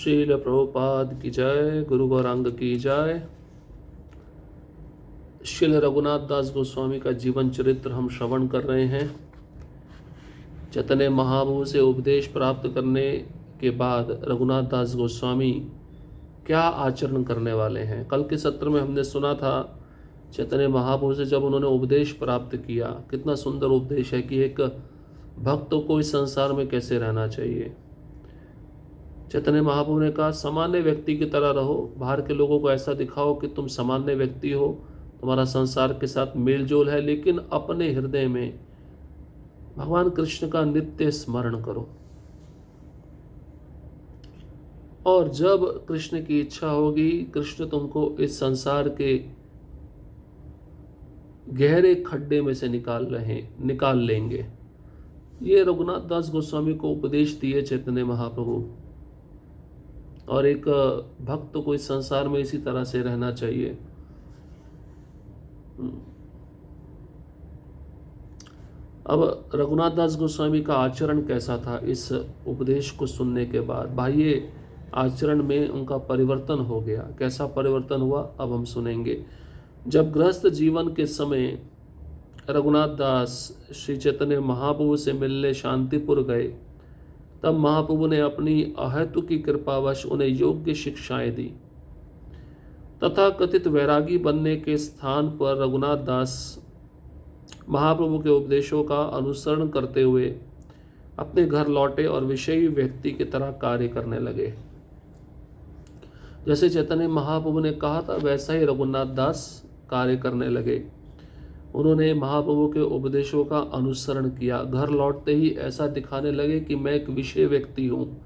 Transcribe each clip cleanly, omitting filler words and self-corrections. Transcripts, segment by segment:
श्रील प्रभुपाद की जय, गुरु गौरांग की जय। श्रील रघुनाथ दास गोस्वामी का जीवन चरित्र हम श्रवण कर रहे हैं। चैतन्य महाप्रभु से उपदेश प्राप्त करने के बाद रघुनाथ दास गोस्वामी क्या आचरण करने वाले हैं। कल के सत्र में हमने सुना था चैतन्य महाप्रभु से जब उन्होंने उपदेश प्राप्त किया, कितना सुंदर उपदेश है कि एक भक्त को इस संसार में कैसे रहना चाहिए। चैतन्य महाप्रभु ने कहा, सामान्य व्यक्ति की तरह रहो, बाहर के लोगों को ऐसा दिखाओ कि तुम सामान्य व्यक्ति हो, तुम्हारा संसार के साथ मेल जोल है, लेकिन अपने हृदय में भगवान कृष्ण का नित्य स्मरण करो। और जब कृष्ण की इच्छा होगी, कृष्ण तुमको इस संसार के गहरे खड्डे में से निकाल लेंगे। ये रघुनाथ दास गोस्वामी को उपदेश दिए चैतन्य महाप्रभु। और एक भक्त को इस संसार में इसी तरह से रहना चाहिए। अब रघुनाथ दास गोस्वामी का आचरण कैसा था इस उपदेश को सुनने के बाद। बाह्य आचरण में उनका परिवर्तन हो गया। कैसा परिवर्तन हुआ अब हम सुनेंगे। जब गृहस्थ जीवन के समय रघुनाथ दास श्री चैतन्य महाप्रभु से मिलने शांतिपुर गए, तब महाप्रभु ने अपनी अहेतु की कृपावश उन्हें योग्य शिक्षाएं दी तथा कथित वैरागी बनने के स्थान पर रघुनाथ दास महाप्रभु के उपदेशों का अनुसरण करते हुए अपने घर लौटे और विषयी व्यक्ति की तरह कार्य करने लगे। जैसे चैतन्य महाप्रभु ने कहा था वैसा ही रघुनाथ दास कार्य करने लगे। उन्होंने महाप्रभु के उपदेशों का अनुसरण किया। घर लौटते ही ऐसा दिखाने लगे कि मैं एक विषय व्यक्ति हूँ,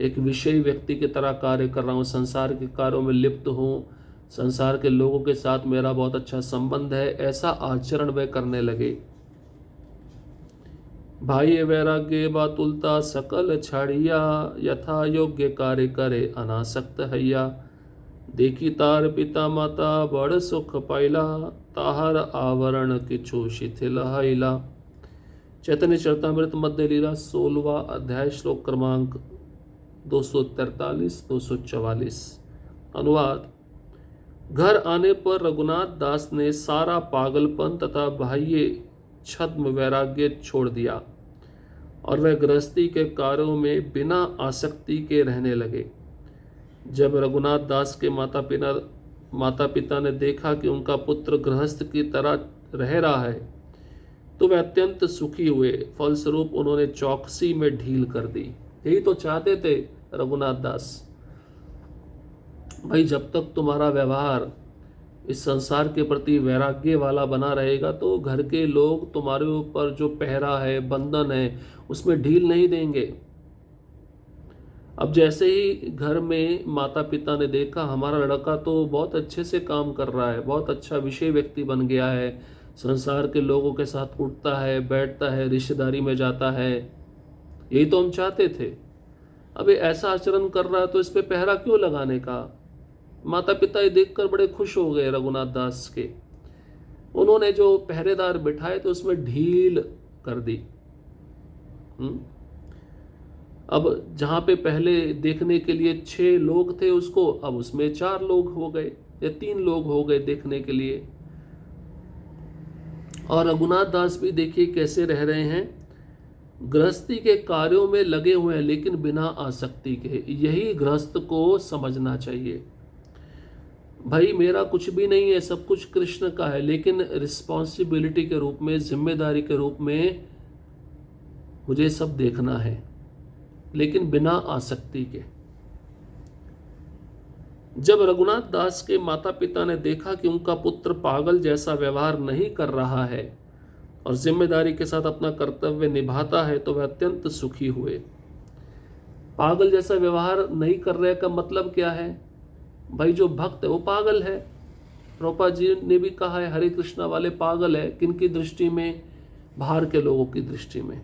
एक विषय व्यक्ति की तरह कार्य कर रहा हूँ, संसार के कार्यों में लिप्त हूँ, संसार के लोगों के साथ मेरा बहुत अच्छा संबंध है। ऐसा आचरण वे करने लगे। भाई वैराग्य बातुलता सकल छाड़िया, यथा योग्य कार्य करे अनासक्त हैया। देखी तार पिता माता बड़ सुख पाइला, ताहर आवरण किछु शिथिल हैला। चैतन्य चरितामृत मध्य लीला 16वां अध्याय श्लोक क्रमांक 243-244। अनुवाद। घर आने पर रघुनाथ दास ने सारा पागलपन तथा बाह्य छद्म वैराग्य छोड़ दिया और वह गृहस्थी के कार्यों में बिना आसक्ति के रहने लगे। जब रघुनाथ दास के माता पिता ने देखा कि उनका पुत्र गृहस्थ की तरह रह रहा है, तो वे अत्यंत सुखी हुए। फलस्वरूप उन्होंने चौकसी में ढील कर दी। यही तो चाहते थे रघुनाथ दास। भाई, जब तक तुम्हारा व्यवहार इस संसार के प्रति वैराग्य वाला बना रहेगा तो घर के लोग तुम्हारे ऊपर जो पहरा है, बंधन है, उसमें ढील नहीं देंगे। अब जैसे ही घर में माता पिता ने देखा हमारा लड़का तो बहुत अच्छे से काम कर रहा है, बहुत अच्छा विषय व्यक्ति बन गया है, संसार के लोगों के साथ उठता है, बैठता है, रिश्तेदारी में जाता है, यही तो हम चाहते थे। अब ये ऐसा आचरण कर रहा है तो इस पे पहरा क्यों लगाने का। माता पिता ये देखकर बड़े खुश हो गए रघुनाथ दास के। उन्होंने जो पहरेदार बिठाए तो उसमें ढील कर दी। अब जहाँ पे पहले देखने के लिए 6 लोग थे उसको, अब उसमें 4 लोग हो गए या 3 लोग हो गए देखने के लिए। और रघुनाथ दास भी देखिए कैसे रह रहे हैं, गृहस्थी के कार्यों में लगे हुए हैं लेकिन बिना आसक्ति के। यही गृहस्थ को समझना चाहिए। भाई, मेरा कुछ भी नहीं है, सब कुछ कृष्ण का है, लेकिन रिस्पॉन्सिबिलिटी के रूप में, जिम्मेदारी के रूप में मुझे सब देखना है, लेकिन बिना आसक्ति के। जब रघुनाथ दास के माता पिता ने देखा कि उनका पुत्र पागल जैसा व्यवहार नहीं कर रहा है और जिम्मेदारी के साथ अपना कर्तव्य निभाता है, तो वे अत्यंत सुखी हुए। पागल जैसा व्यवहार नहीं कर रहे का मतलब क्या है। भाई, जो भक्त है वो पागल है। प्रभुपाद जी ने भी कहा है हरे कृष्णा वाले पागल है। किनकी दृष्टि में? बाहर के लोगों की दृष्टि में।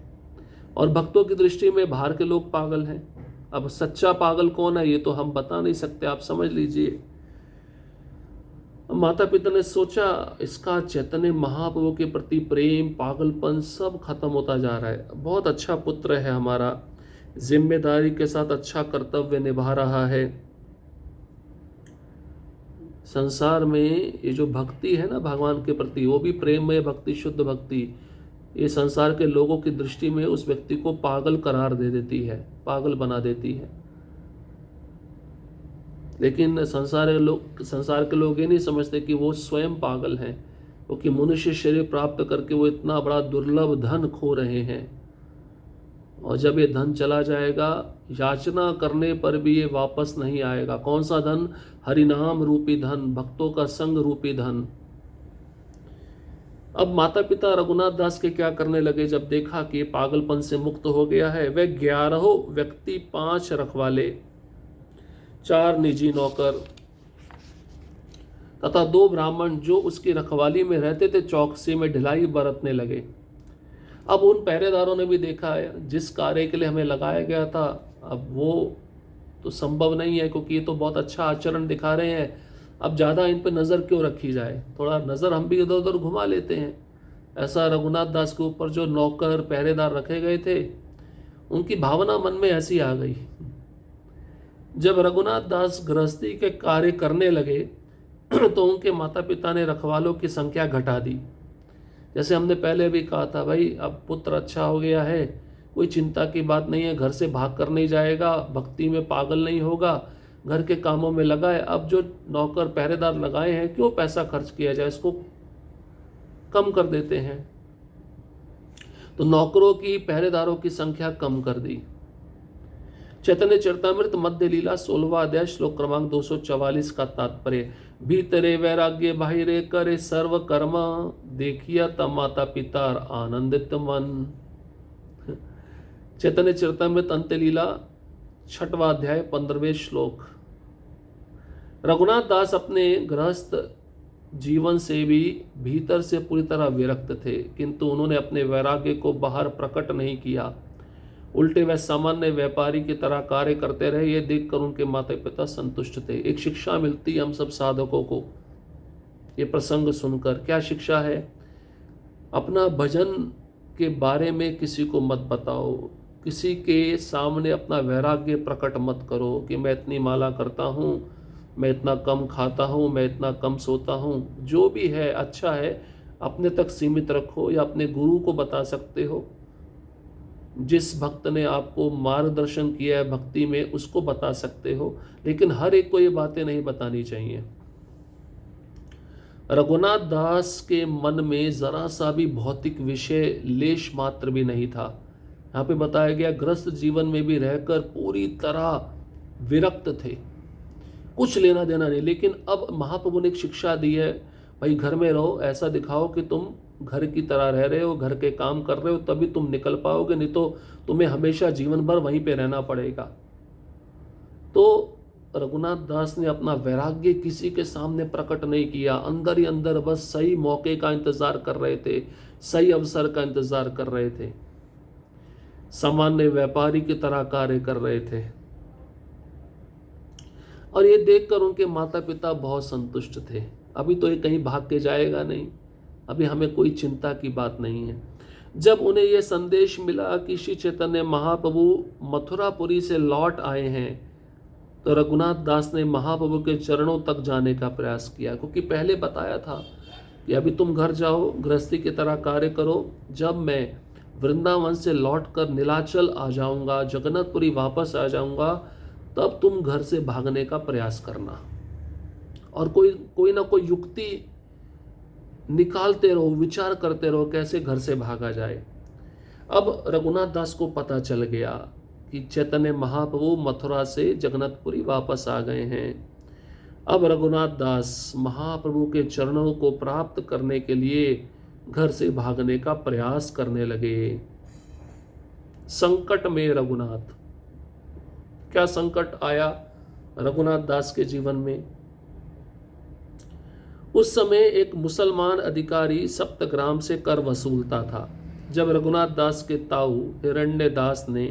और भक्तों की दृष्टि में बाहर के लोग पागल हैं। अब सच्चा पागल कौन है ये तो हम बता नहीं सकते, आप समझ लीजिए। माता पिता ने सोचा इसका चैतन्य महाप्रभु के प्रति प्रेम, पागलपन सब खत्म होता जा रहा है। बहुत अच्छा पुत्र है हमारा, जिम्मेदारी के साथ अच्छा कर्तव्य निभा रहा है। संसार में ये जो भक्ति है ना भगवान के प्रति, वो भी प्रेममय भक्ति, शुद्ध भक्ति, ये संसार के लोगों की दृष्टि में उस व्यक्ति को पागल करार दे देती है, पागल बना देती है। लेकिन संसार के लोग ये नहीं समझते कि वो स्वयं पागल हैं, क्योंकि मनुष्य शरीर प्राप्त करके वो इतना बड़ा दुर्लभ धन खो रहे हैं, और जब ये धन चला जाएगा, याचना करने पर भी ये वापस नहीं आएगा। कौन सा धन? हरिनाम रूपी धन, भक्तों का संग रूपी धन। अब माता पिता रघुनाथ दास के क्या करने लगे? जब देखा कि पागलपन से मुक्त हो गया है, वे 11 व्यक्ति, 5 रखवाले, 4 निजी नौकर तथा 2 ब्राह्मण जो उसकी रखवाली में रहते थे, चौकसी में ढिलाई बरतने लगे। अब उन पहरेदारों ने भी देखा है जिस कार्य के लिए हमें लगाया गया था, अब वो तो संभव नहीं है, क्योंकि ये तो बहुत अच्छा आचरण दिखा रहे हैं, अब ज़्यादा इन पर नज़र क्यों रखी जाए, थोड़ा नज़र हम भी इधर उधर घुमा लेते हैं। ऐसा रघुनाथ दास के ऊपर जो नौकर पहरेदार रखे गए थे, उनकी भावना मन में ऐसी आ गई। जब रघुनाथ दास गृहस्थी के कार्य करने लगे तो उनके माता पिता ने रखवालों की संख्या घटा दी। जैसे हमने पहले भी कहा था, भाई अब पुत्र अच्छा हो गया है, कोई चिंता की बात नहीं है, घर से भाग कर नहीं जाएगा, भक्ति में पागल नहीं होगा, घर के कामों में लगा है। अब जो नौकर पहरेदार लगाए हैं, क्यों पैसा खर्च किया जाए, इसको कम कर देते हैं। तो नौकरों की, पहरेदारों की संख्या कम कर दी। चैतन्य चरितमृत मध्य लीला 16वां अध्याय श्लोक क्रमांक 244 का तात्पर्य, भीतरे वैराग्य बाहिरे करे सर्व कर्म, देखिया तब माता पिता आनंदित मन। चैतन्य चरितमृत अंत्य लीला 6वां अध्याय 15वें श्लोक। रघुनाथ दास अपने गृहस्थ जीवन से भी भीतर से पूरी तरह विरक्त थे, किंतु उन्होंने अपने वैराग्य को बाहर प्रकट नहीं किया। उल्टे वह सामान्य व्यापारी की तरह कार्य करते रहे। ये देखकर उनके माता पिता संतुष्ट थे। एक शिक्षा मिलती है हम सब साधकों को ये प्रसंग सुनकर। क्या शिक्षा है? अपना भजन के बारे में किसी को मत बताओ, किसी के सामने अपना वैराग्य प्रकट मत करो कि मैं इतनी माला करता हूँ, मैं इतना कम खाता हूँ, मैं इतना कम सोता हूँ। जो भी है अच्छा है, अपने तक सीमित रखो, या अपने गुरु को बता सकते हो। जिस भक्त ने आपको मार्गदर्शन किया है भक्ति में, उसको बता सकते हो, लेकिन हर एक को ये बातें नहीं बतानी चाहिए। रघुनाथ दास के मन में जरा सा भी भौतिक विषय लेश मात्र भी नहीं था। यहाँ पे बताया गया गृहस्थ जीवन में भी रहकर पूरी तरह विरक्त थे, कुछ लेना देना नहीं। लेकिन अब महाप्रभु ने एक शिक्षा दी है, भाई घर में रहो, ऐसा दिखाओ कि तुम घर की तरह रह रहे हो, घर के काम कर रहे हो, तभी तुम निकल पाओगे, नहीं तो तुम्हें हमेशा जीवन भर वहीं पे रहना पड़ेगा। तो रघुनाथ दास ने अपना वैराग्य किसी के सामने प्रकट नहीं किया, अंदर ही अंदर बस सही मौके का इंतजार कर रहे थे, सही अवसर का इंतजार कर रहे थे, सामान्य व्यापारी की तरह कार्य कर रहे थे। और ये देखकर उनके माता पिता बहुत संतुष्ट थे। अभी तो ये कहीं भाग के जाएगा नहीं, अभी हमें कोई चिंता की बात नहीं है। जब उन्हें यह संदेश मिला कि श्री चैतन्य महाप्रभु मथुरापुरी से लौट आए हैं, तो रघुनाथ दास ने महाप्रभु के चरणों तक जाने का प्रयास किया, क्योंकि पहले बताया था कि अभी तुम घर जाओ, गृहस्थी की तरह कार्य करो, जब मैं वृंदावन से लौटकर नीलाचल आ जाऊंगा, जगन्नाथपुरी वापस आ जाऊंगा, तब तुम घर से भागने का प्रयास करना और कोई ना कोई युक्ति निकालते रहो, विचार करते रहो कैसे घर से भागा जाए। अब रघुनाथ दास को पता चल गया कि चैतन्य महाप्रभु मथुरा से जगन्नाथपुरी वापस आ गए हैं। अब रघुनाथ दास महाप्रभु के चरणों को प्राप्त करने के लिए घर से भागने का प्रयास करने लगे। संकट में रघुनाथ, क्या संकट आया रघुनाथ दास के जीवन में? उस समय एक मुसलमान अधिकारी सप्तग्राम से कर वसूलता था। जब रघुनाथ दास के ताऊ हिरण्य दास ने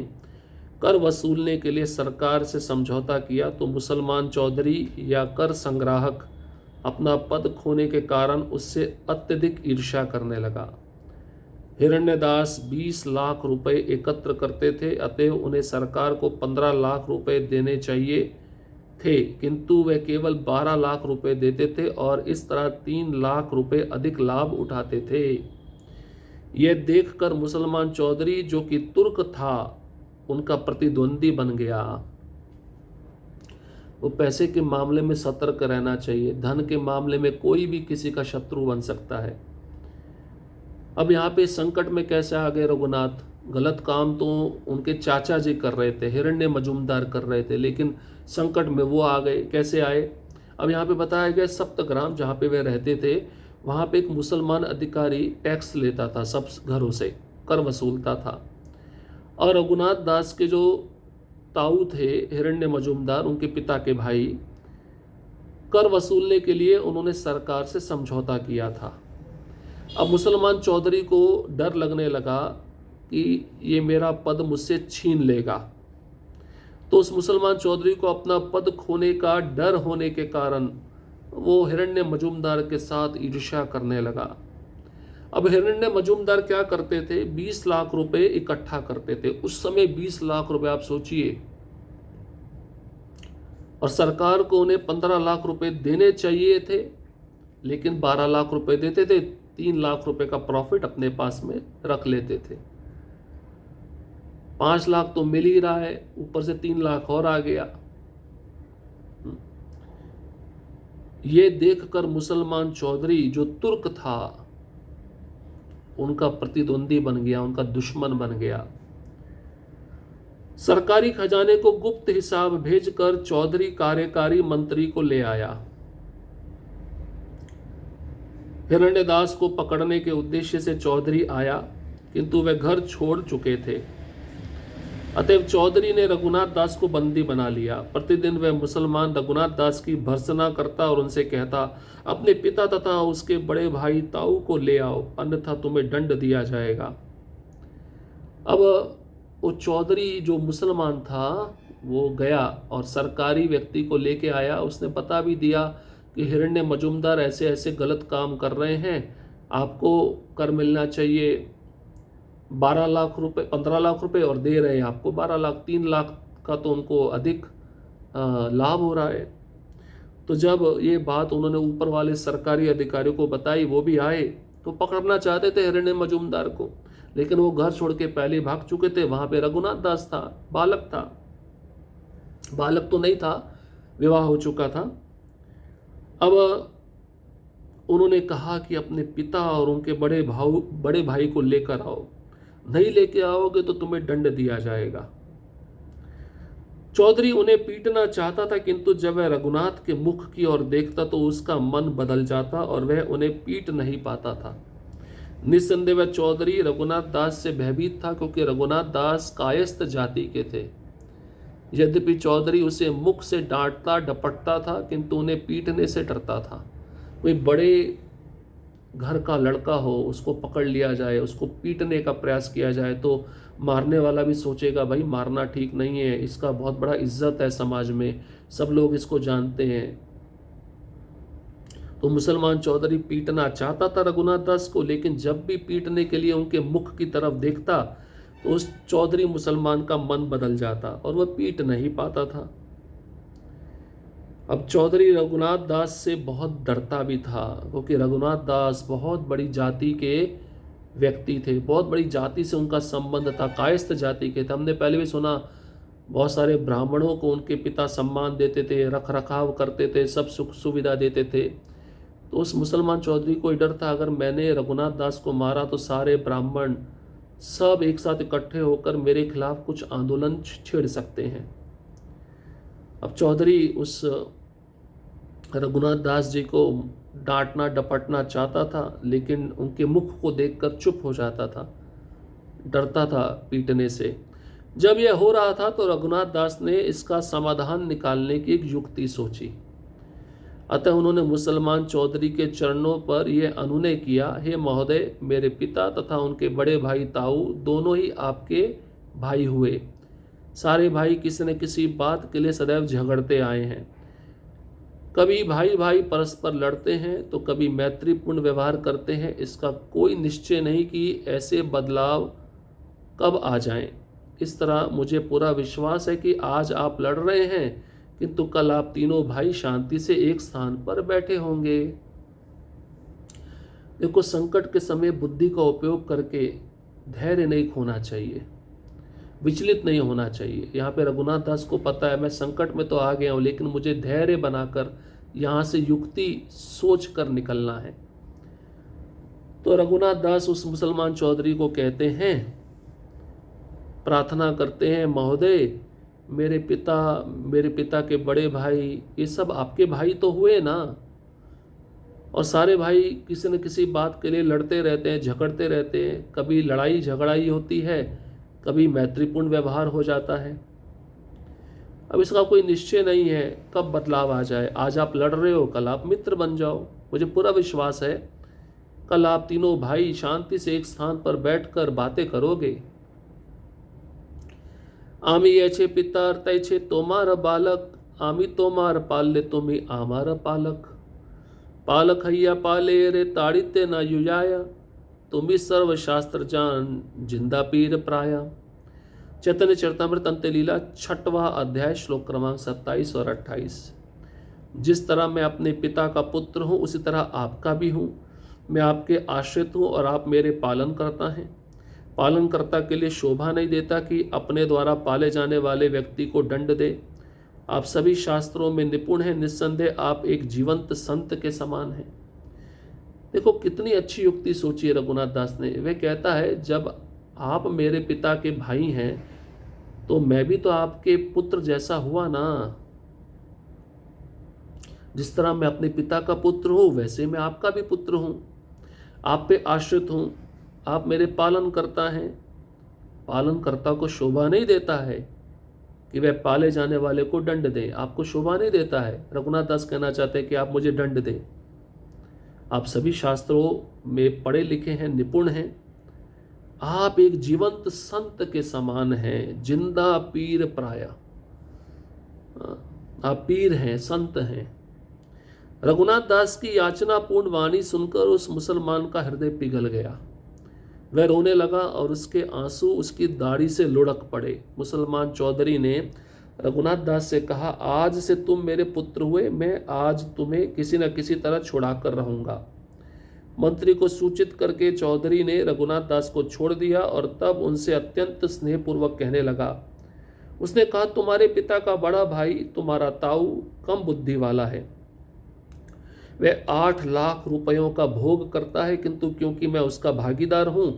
कर वसूलने के लिए सरकार से समझौता किया, तो मुसलमान चौधरी या कर संग्राहक अपना पद खोने के कारण उससे अत्यधिक ईर्ष्या करने लगा। हिरण्यदास 20 लाख रुपए एकत्र करते थे, अतएव उन्हें सरकार को 15 लाख रुपए देने चाहिए थे, किंतु वे केवल 12 लाख रुपए देते थे और इस तरह 3 लाख रुपए अधिक लाभ उठाते थे। यह देखकर मुसलमान चौधरी, जो कि तुर्क था, उनका प्रतिद्वंदी बन गया। वो पैसे के मामले में सतर्क रहना चाहिए, धन के मामले में कोई भी किसी का शत्रु बन सकता है। अब यहाँ पे संकट में कैसे आ गए रघुनाथ? गलत काम तो उनके चाचा जी कर रहे थे, हिरण्य मजूमदार कर रहे थे, लेकिन संकट में वो आ गए। कैसे आए? अब यहाँ पे बताया गया सप्तग्राम जहाँ पे वे रहते थे, वहाँ पे एक मुसलमान अधिकारी टैक्स लेता था, सब घरों से कर वसूलता था। और रघुनाथ दास के जो ताऊ थे हिरण्य मजूमदार, उनके पिता के भाई, कर वसूलने के लिए उन्होंने सरकार से समझौता किया था। अब मुसलमान चौधरी को डर लगने लगा कि ये मेरा पद मुझसे छीन लेगा, तो उस मुसलमान चौधरी को अपना पद खोने का डर होने के कारण वो हिरण्य मजूमदार के साथ ईर्ष्या करने लगा। अब हिरण्य मजूमदार क्या करते थे? 20 लाख रुपए इकट्ठा करते थे। उस समय 20 लाख रुपए, आप सोचिए, और सरकार को उन्हें 15 लाख रुपए देने चाहिए थे, लेकिन 12 लाख रुपए देते थे, 3 लाख रुपए का प्रॉफिट अपने पास में रख लेते थे। 5 लाख तो मिल ही रहा है, ऊपर से 3 लाख और आ गया। ये देखकर मुसलमान चौधरी, जो तुर्क था, उनका प्रतिद्वंदी बन गया, उनका दुश्मन बन गया। सरकारी खजाने को गुप्त हिसाब भेजकर चौधरी कार्यकारी मंत्री को ले आया। हिरण्यदास को पकड़ने के उद्देश्य से चौधरी आया, किंतु वे घर छोड़ चुके थे। अतएव चौधरी ने रघुनाथ दास को बंदी बना लिया। प्रतिदिन वह मुसलमान रघुनाथ दास की भर्त्सना करता और उनसे कहता, अपने पिता तथा उसके बड़े भाई ताऊ को ले आओ, अन्यथा तुम्हें दंड दिया जाएगा। अब वो चौधरी जो मुसलमान था, वो गया और सरकारी व्यक्ति को लेके आया। उसने बता भी दिया कि हिरण्य मजूमदार ऐसे ऐसे गलत काम कर रहे हैं, आपको कर मिलना चाहिए 12 लाख रुपए, 15 लाख रुपए, और दे रहे हैं आपको 12 लाख, 3 लाख का तो उनको अधिक लाभ हो रहा है। तो जब ये बात उन्होंने ऊपर वाले सरकारी अधिकारियों को बताई, वो भी आए, तो पकड़ना चाहते थे हिरण्य मजूमदार को, लेकिन वो घर छोड़ के पहले भाग चुके थे। वहां पे रघुनाथ दास था, बालक था, बालक तो नहीं था, विवाह हो चुका था। अब उन्होंने कहा कि अपने पिता और उनके बड़े भाई को लेकर आओ, नहीं लेके आओगे तो तुम्हें दंड दिया जाएगा। चौधरी उन्हें पीटना चाहता था, किंतु जब वह रघुनाथ के मुख की ओर देखता तो उसका मन बदल जाता और वह उन्हें पीट नहीं पाता था। निस्संदेह वह चौधरी रघुनाथ दास से भयभीत था, क्योंकि रघुनाथ दास कायस्थ जाति के थे। यद्यपि चौधरी उसे मुख से डांटता डपटता था, किंतु उन्हें पीटने से डरता था। कोई बड़े घर का लड़का हो, उसको पकड़ लिया जाए, उसको पीटने का प्रयास किया जाए, तो मारने वाला भी सोचेगा भाई मारना ठीक नहीं है, इसका बहुत बड़ा इज्जत है समाज में, सब लोग इसको जानते हैं। तो मुसलमान चौधरी पीटना चाहता था रघुनाथ दास को, लेकिन जब भी पीटने के लिए उनके मुख की तरफ देखता तो उस चौधरी मुसलमान का मन बदल जाता और वह पीट नहीं पाता था। अब चौधरी रघुनाथ दास से बहुत डरता भी था, क्योंकि रघुनाथ दास बहुत बड़ी जाति के व्यक्ति थे, बहुत बड़ी जाति से उनका संबंध था, कायस्थ जाति के थे। हमने पहले भी सुना, बहुत सारे ब्राह्मणों को उनके पिता सम्मान देते थे, रख रखाव करते थे, सब सुख सुविधा देते थे। तो उस मुसलमान चौधरी को डर था, अगर मैंने रघुनाथ दास को मारा तो सारे ब्राह्मण सब एक साथ इकट्ठे होकर मेरे खिलाफ कुछ आंदोलन छेड़ सकते हैं। अब चौधरी उस रघुनाथ दास जी को डांटना डपटना चाहता था, लेकिन उनके मुख को देखकर चुप हो जाता था, डरता था पीटने से। जब यह हो रहा था तो रघुनाथ दास ने इसका समाधान निकालने की एक युक्ति सोची। अतः उन्होंने मुसलमान चौधरी के चरणों पर यह अनुनय किया, हे महोदय, मेरे पिता तथा उनके बड़े भाई ताऊ दोनों ही आपके भाई हुए। सारे भाई किसी न किसी बात के लिए सदैव झगड़ते आए हैं। कभी भाई भाई परस्पर लड़ते हैं तो कभी मैत्रीपूर्ण व्यवहार करते हैं। इसका कोई निश्चय नहीं कि ऐसे बदलाव कब आ जाएं। इस तरह मुझे पूरा विश्वास है कि आज आप लड़ रहे हैं, किंतु कल आप तीनों भाई शांति से एक स्थान पर बैठे होंगे। देखो, संकट के समय बुद्धि का उपयोग करके धैर्य नहीं खोना चाहिए, विचलित नहीं होना चाहिए। यहाँ पे रघुनाथ दास को पता है मैं संकट में तो आ गया हूँ, लेकिन मुझे धैर्य बनाकर यहाँ से युक्ति सोच कर निकलना है। तो रघुनाथ दास उस मुसलमान चौधरी को कहते हैं, प्रार्थना करते हैं, महोदय मेरे पिता के बड़े भाई ये सब आपके भाई तो हुए ना, और सारे भाई किसी न किसी बात के लिए लड़ते रहते हैं, झगड़ते रहते हैं। कभी लड़ाई झगड़ाई होती है, कभी मैत्रीपूर्ण व्यवहार हो जाता है। अब इसका कोई निश्चय नहीं है कब बदलाव आ जाए। आज आप लड़ रहे हो, कल आप मित्र बन जाओ। मुझे पूरा विश्वास है कल आप तीनों भाई शांति से एक स्थान पर बैठकर बातें करोगे। आमी ये पिता तय छे तोमार बालक, आमी तोमार पाल्य तुम्ही आमार पालक। पालक हैया पाले रे ताड़ित्य न युजाया, तुम्ही सर्वशास्त्र जान जिंदा पीर प्राया। चैतन्य चरितमृत अंत्य लीला 6वां अध्याय श्लोक क्रमांक 27 और 28। जिस तरह मैं अपने पिता का पुत्र हूँ उसी तरह आपका भी हूँ। मैं आपके आश्रित हूँ और आप मेरे पालन करता हैं। पालनकर्ता के लिए शोभा नहीं देता कि अपने द्वारा पाले जाने वाले व्यक्ति को दंड दे। आप सभी शास्त्रों में निपुण हैं, निस्संदेह आप एक जीवंत संत के समान हैं। देखो कितनी अच्छी युक्ति सोची है रघुनाथ दास ने। वह कहता है जब आप मेरे पिता के भाई हैं तो मैं भी तो आपके पुत्र जैसा हुआ ना। जिस तरह मैं अपने पिता का पुत्र हूं वैसे मैं आपका भी पुत्र हूं, आप पे आश्रित हूं, आप मेरे पालन करता हैं। पालनकर्ता को शोभा नहीं देता है कि वह पाले जाने वाले को दंड दे। आपको शोभा नहीं देता है। रघुनाथ दास कहना चाहते हैं कि आप मुझे दंड दें। आप सभी शास्त्रों में पढ़े लिखे हैं, निपुण हैं। आप एक जीवंत संत के समान हैं, जिंदा पीर प्राया। आप पीर हैं, संत हैं। रघुनाथ दास की याचनापूर्ण वाणी सुनकर उस मुसलमान का हृदय पिघल गया। वह रोने लगा और उसके आंसू उसकी दाढ़ी से लुढ़क पड़े। मुसलमान चौधरी ने रघुनाथ दास से कहा, आज से तुम मेरे पुत्र हुए, मैं आज तुम्हें किसी न किसी तरह छुड़ा कर रहूंगा। मंत्री को सूचित करके चौधरी ने रघुनाथ दास को छोड़ दिया और तब उनसे अत्यंत स्नेहपूर्वक कहने लगा। उसने कहा, तुम्हारे पिता का बड़ा भाई तुम्हारा ताऊ कम बुद्धि वाला है। वह 8 लाख रुपयों का भोग करता है, किंतु क्योंकि मैं उसका भागीदार हूं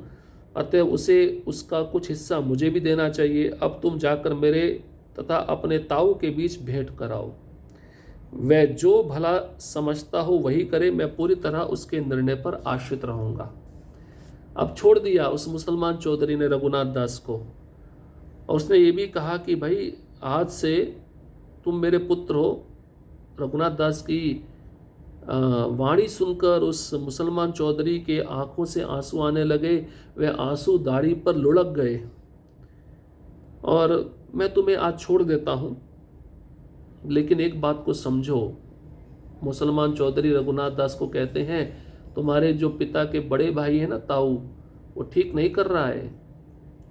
अतः उसे उसका कुछ हिस्सा मुझे भी देना चाहिए। अब तुम जाकर मेरे तथा अपने ताऊ के बीच भेंट कराओ। वह जो भला समझता हो वही करे, मैं पूरी तरह उसके निर्णय पर आश्रित रहूंगा। अब छोड़ दिया उस मुसलमान चौधरी ने रघुनाथ दास को, और उसने ये भी कहा कि भाई आज से तुम मेरे पुत्र हो। रघुनाथ दास की वाणी सुनकर उस मुसलमान चौधरी के आंखों से आंसू आने लगे। वह आंसू दाढ़ी पर लुढ़क गए। और मैं तुम्हें आज छोड़ देता हूँ, लेकिन एक बात को समझो। मुसलमान चौधरी रघुनाथ दास को कहते हैं, तुम्हारे जो पिता के बड़े भाई हैं ना ताऊ, वो ठीक नहीं कर रहा है।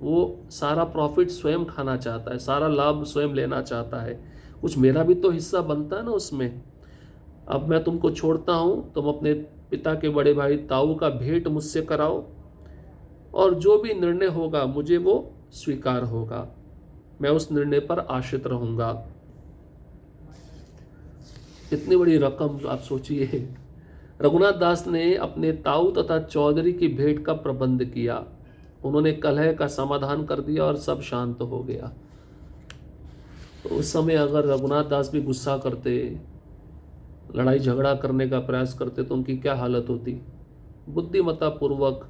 वो सारा प्रॉफिट स्वयं खाना चाहता है, सारा लाभ स्वयं लेना चाहता है। कुछ मेरा भी तो हिस्सा बनता है ना उसमें। अब मैं तुमको छोड़ता हूँ, तुम अपने पिता के बड़े भाई ताऊ का भेंट मुझसे कराओ, और जो भी निर्णय होगा मुझे वो स्वीकार होगा। मैं उस निर्णय पर आश्रित रहूँगा। इतनी बड़ी रकम आप सोचिए। रघुनाथ दास ने अपने ताऊ तथा चौधरी की भेंट का प्रबंध किया। उन्होंने कलह का समाधान कर दिया और सब शांत हो गया। तो उस समय अगर रघुनाथ दास भी गुस्सा करते, लड़ाई झगड़ा करने का प्रयास करते, तो उनकी क्या हालत होती। बुद्धिमत्ता पूर्वक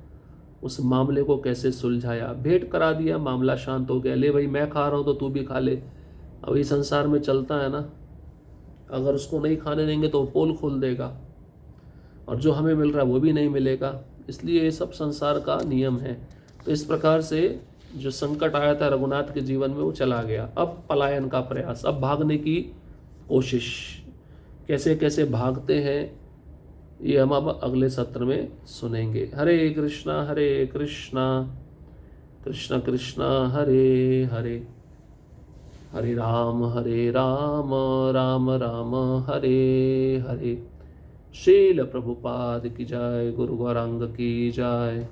उस मामले को कैसे सुलझाया, भेंट करा दिया, मामला शांत हो गया। ले भाई मैं खा रहा हूँ तो तू भी खा ले। अब इस संसार में चलता है ना, अगर उसको नहीं खाने देंगे तो वो पोल खोल देगा, और जो हमें मिल रहा है वो भी नहीं मिलेगा। इसलिए ये सब संसार का नियम है। तो इस प्रकार से जो संकट आया था रघुनाथ के जीवन में वो चला गया। अब पलायन का प्रयास, अब भागने की कोशिश। कैसे कैसे भागते हैं, ये हम अब अगले सत्र में सुनेंगे। हरे कृष्णा कृष्णा कृष्णा हरे हरे, हरे राम राम राम हरे हरे। शील प्रभुपाद की जय, गुरु गौरांग की जय।